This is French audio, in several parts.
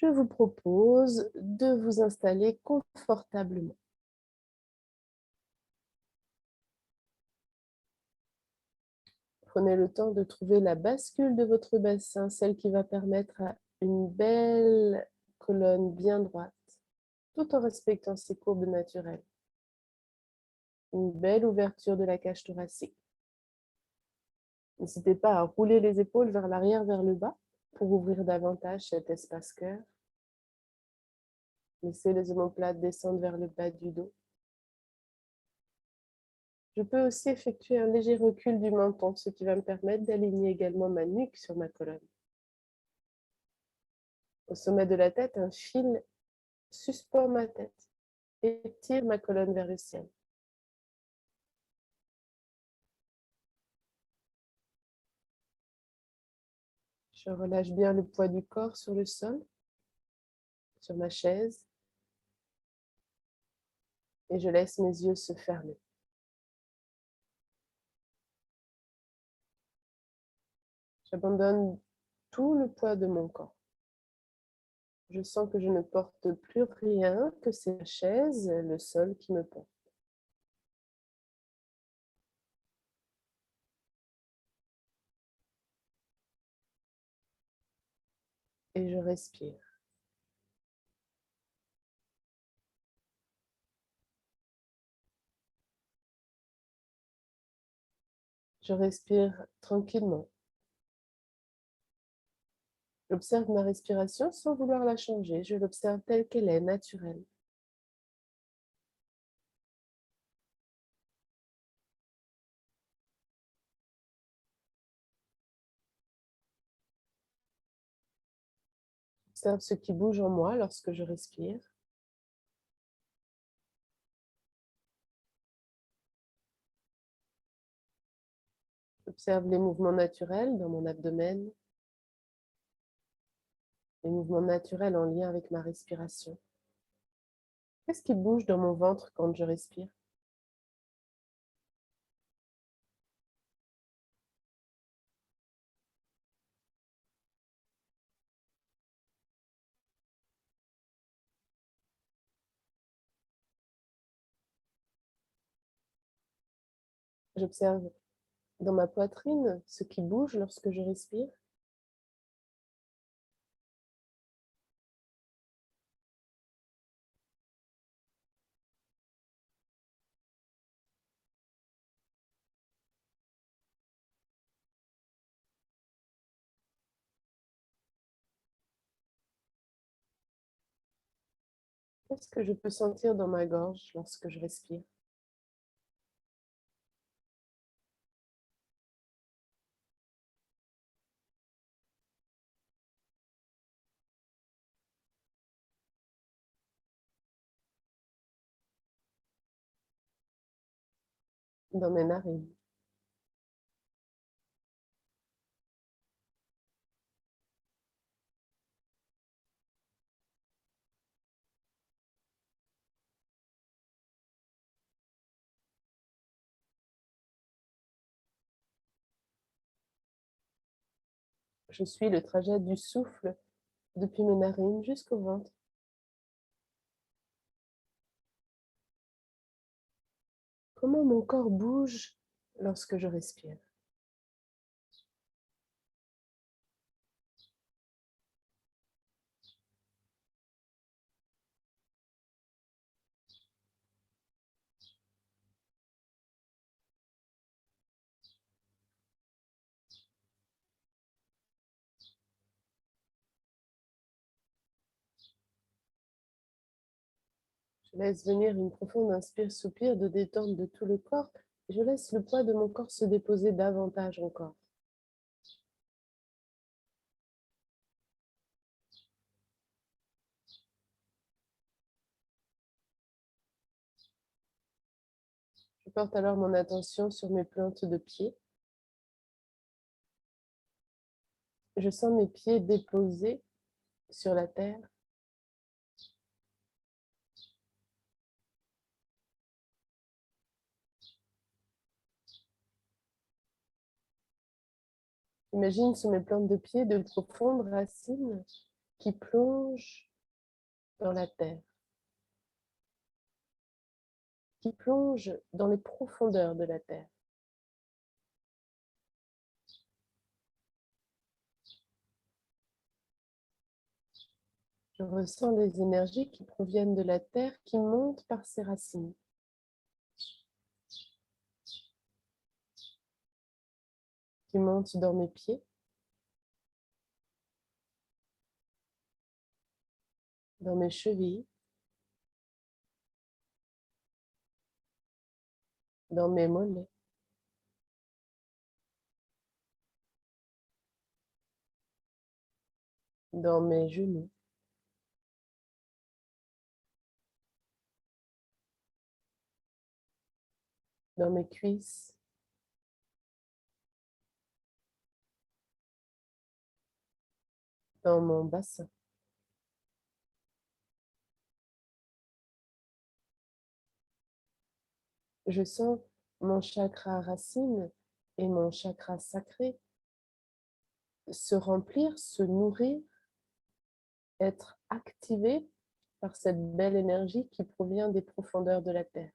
je vous propose de vous installer confortablement. Prenez le temps de trouver la bascule de votre bassin, celle qui va permettre à une belle colonne bien droite, tout en respectant ses courbes naturelles. Une belle ouverture de la cage thoracique. N'hésitez pas à rouler les épaules vers l'arrière, vers le bas, pour ouvrir davantage cet espace cœur. Laissez les omoplates descendre vers le bas du dos. Je peux aussi effectuer un léger recul du menton, ce qui va me permettre d'aligner également ma nuque sur ma colonne. Au sommet de la tête, un fil suspend ma tête et tire ma colonne vers le ciel. Je relâche bien le poids du corps sur le sol, sur ma chaise, et je laisse mes yeux se fermer. J'abandonne tout le poids de mon corps. Je sens que je ne porte plus rien, que c'est la chaise, le sol qui me porte. Et je respire. Je respire tranquillement. J'observe ma respiration sans vouloir la changer. Je l'observe telle qu'elle est, naturelle. J'observe ce qui bouge en moi lorsque je respire. J'observe les mouvements naturels dans mon abdomen, les mouvements naturels en lien avec ma respiration. Qu'est-ce qui bouge dans mon ventre quand je respire? J'observe dans ma poitrine ce qui bouge lorsque je respire. Qu'est-ce que je peux sentir dans ma gorge lorsque je respire? Dans mes narines. Je suis le trajet du souffle depuis mes narines jusqu'au ventre. Comment mon corps bouge lorsque je respire? Je laisse venir une profonde inspire-soupir de détente de tout le corps. Je laisse le poids de mon corps se déposer davantage encore. Je porte alors mon attention sur mes plantes de pied. Je sens mes pieds déposés sur la terre. J'imagine sur mes plantes de pied de profondes racines qui plonge dans la terre, qui plonge dans les profondeurs de la terre. Je ressens les énergies qui proviennent de la terre qui montent par ses racines. Qui montent dans mes pieds, dans mes chevilles, dans mes mollets, dans mes genoux, dans mes cuisses, dans mon bassin. Je sens mon chakra racine et mon chakra sacré se remplir, se nourrir, être activé par cette belle énergie qui provient des profondeurs de la terre.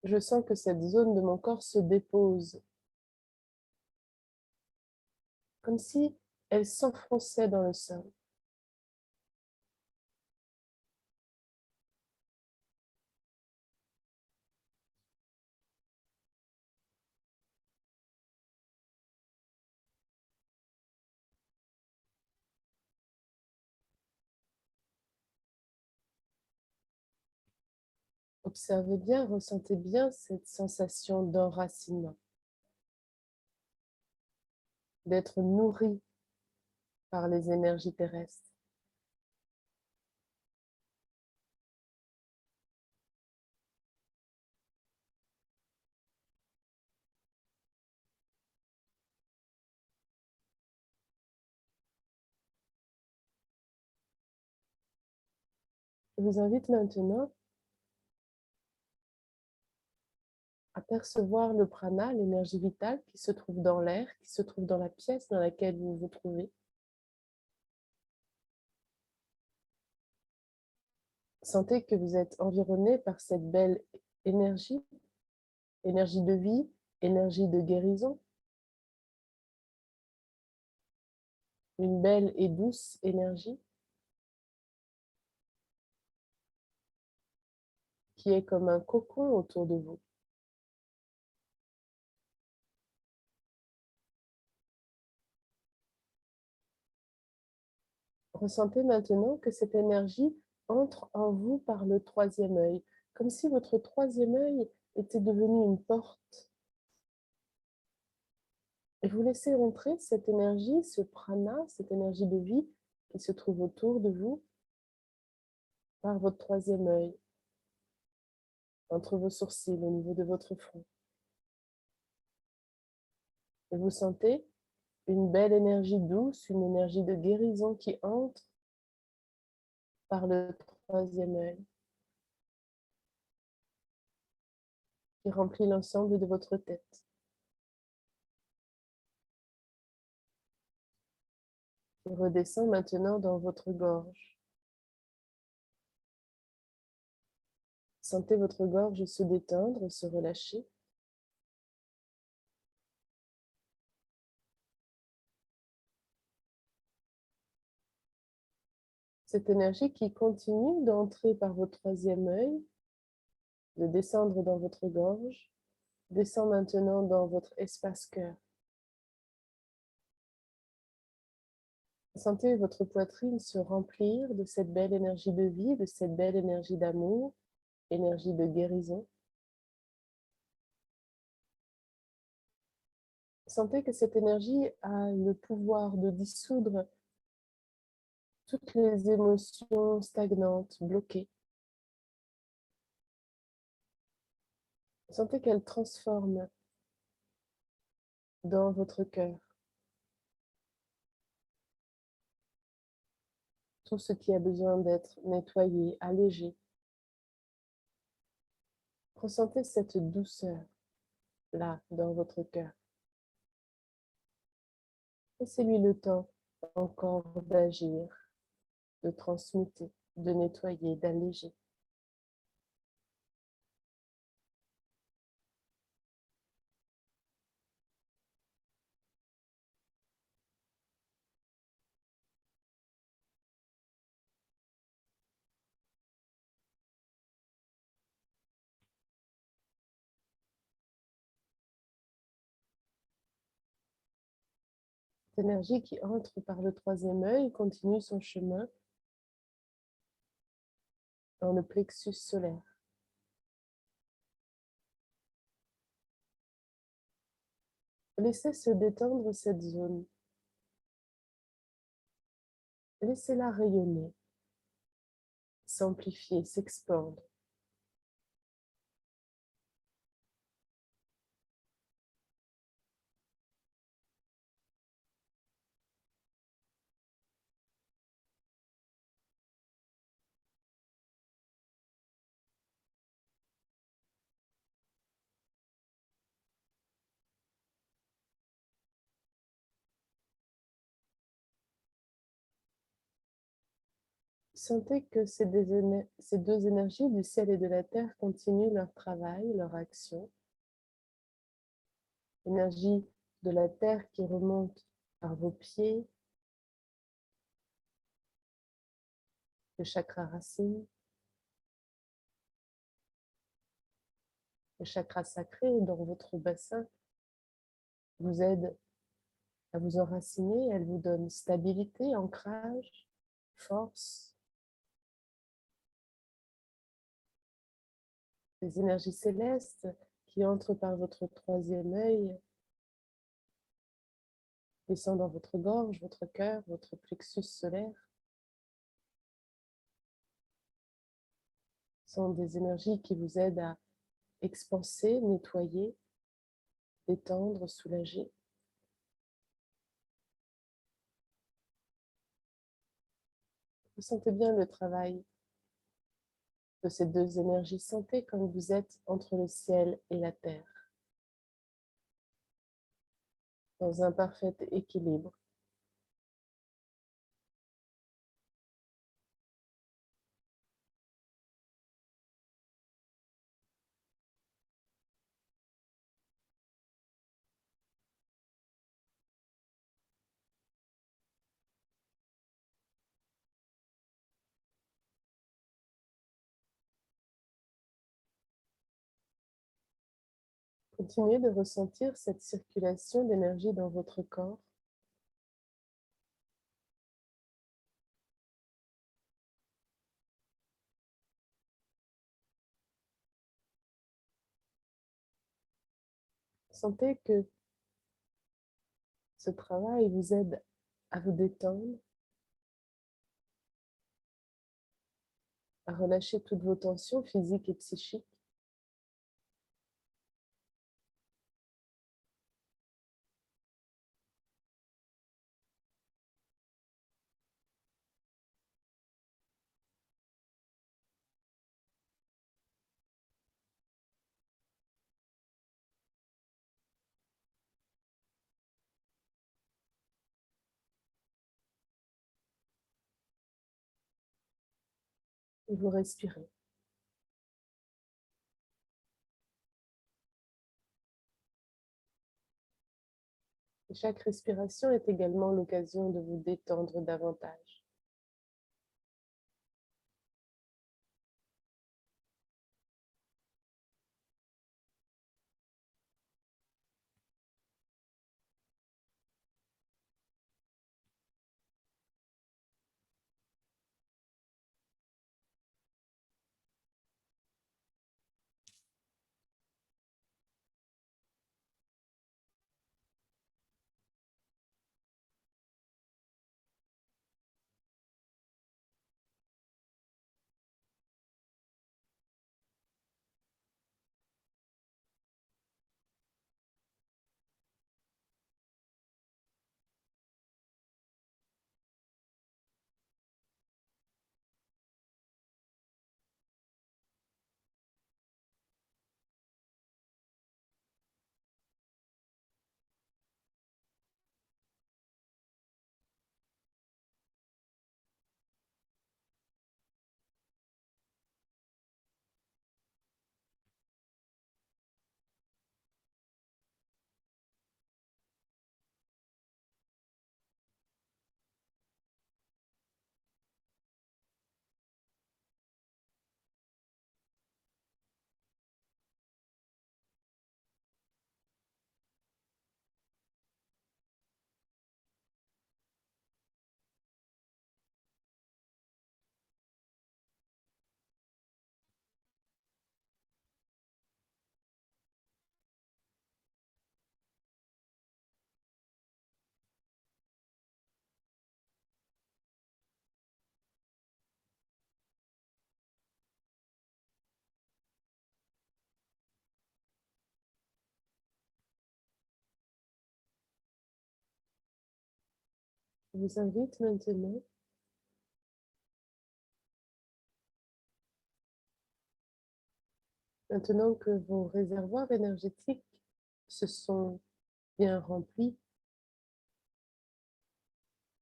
Je sens que cette zone de mon corps se dépose, comme si elle s'enfonçait dans le sol. Observez bien, ressentez bien cette sensation d'enracinement, d'être nourri par les énergies terrestres. Je vous invite maintenant à percevoir le prana, l'énergie vitale qui se trouve dans l'air, qui se trouve dans la pièce dans laquelle vous vous trouvez. Sentez que vous êtes environné par cette belle énergie, énergie de vie, énergie de guérison, une belle et douce énergie qui est comme un cocon autour de vous. Ressentez maintenant que cette énergie entre en vous par le troisième œil, comme si votre troisième œil était devenu une porte. Et vous laissez entrer cette énergie, ce prana, cette énergie de vie qui se trouve autour de vous par votre troisième œil, entre vos sourcils, au niveau de votre front. Et vous sentez une belle énergie douce, une énergie de guérison qui entre par le troisième œil, qui remplit l'ensemble de votre tête. Qui redescend maintenant dans votre gorge. Sentez votre gorge se détendre, se relâcher. Cette énergie qui continue d'entrer par votre troisième œil, de descendre dans votre gorge, descend maintenant dans votre espace cœur. Sentez votre poitrine se remplir de cette belle énergie de vie, de cette belle énergie d'amour, énergie de guérison. Sentez que cette énergie a le pouvoir de dissoudre toutes les émotions stagnantes, bloquées. Sentez qu'elle transforme dans votre cœur tout ce qui a besoin d'être nettoyé, allégé. Ressentez cette douceur, là, dans votre cœur. Laissez-lui le temps encore d'agir, de transmuter, de nettoyer, d'alléger. Cette énergie qui entre par le troisième œil continue son chemin dans le plexus solaire. Laissez se détendre cette zone. Laissez-la rayonner, s'amplifier, s'expandre. Sentez que ces deux énergies du ciel et de la terre continuent leur travail, leur action. L'énergie de la terre qui remonte par vos pieds, le chakra racine, le chakra sacré dans votre bassin vous aide à vous enraciner, elle vous donne stabilité, ancrage, force. Les énergies célestes qui entrent par votre troisième œil descendent dans votre gorge, votre cœur, votre plexus solaire. Ce sont des énergies qui vous aident à expanser, nettoyer, détendre, soulager. Vous sentez bien le travail de ces deux énergies. Sentez comme vous êtes entre le ciel et la terre, dans un parfait équilibre. Continuez de ressentir cette circulation d'énergie dans votre corps. Sentez que ce travail vous aide à vous détendre, à relâcher toutes vos tensions physiques et psychiques. Et vous respirez. Et chaque respiration est également l'occasion de vous détendre davantage. Je vous invite maintenant que vos réservoirs énergétiques se sont bien remplis,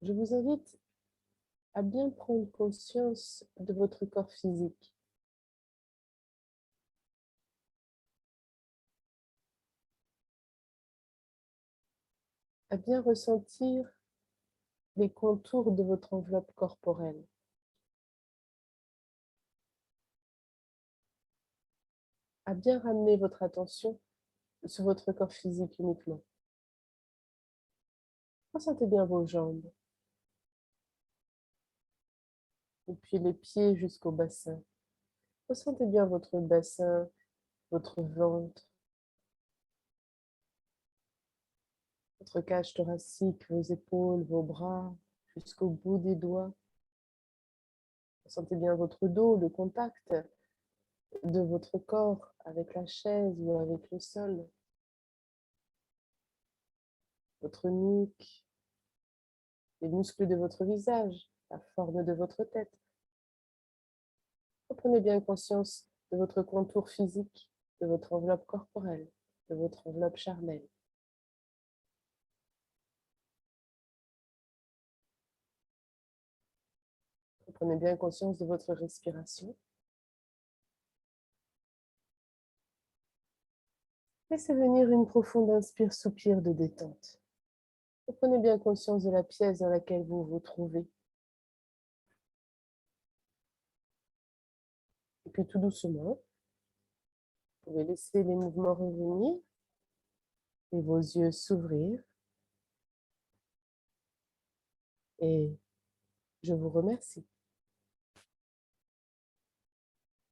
je vous invite à bien prendre conscience de votre corps physique. À bien ressentir les contours de votre enveloppe corporelle. À bien ramener votre attention sur votre corps physique uniquement. Ressentez bien vos jambes, depuis les pieds jusqu'au bassin. Ressentez bien votre bassin, votre ventre, votre cage thoracique, vos épaules, vos bras, jusqu'au bout des doigts. Ressentez bien votre dos, le contact de votre corps avec la chaise ou avec le sol. Votre nuque, les muscles de votre visage, la forme de votre tête. Prenez bien conscience de votre contour physique, de votre enveloppe corporelle, de votre enveloppe charnelle. Prenez bien conscience de votre respiration. Laissez venir une profonde inspire-soupir de détente. Prenez bien conscience de la pièce dans laquelle vous vous trouvez. Et puis tout doucement, vous pouvez laisser les mouvements revenir et vos yeux s'ouvrir. Et je vous remercie.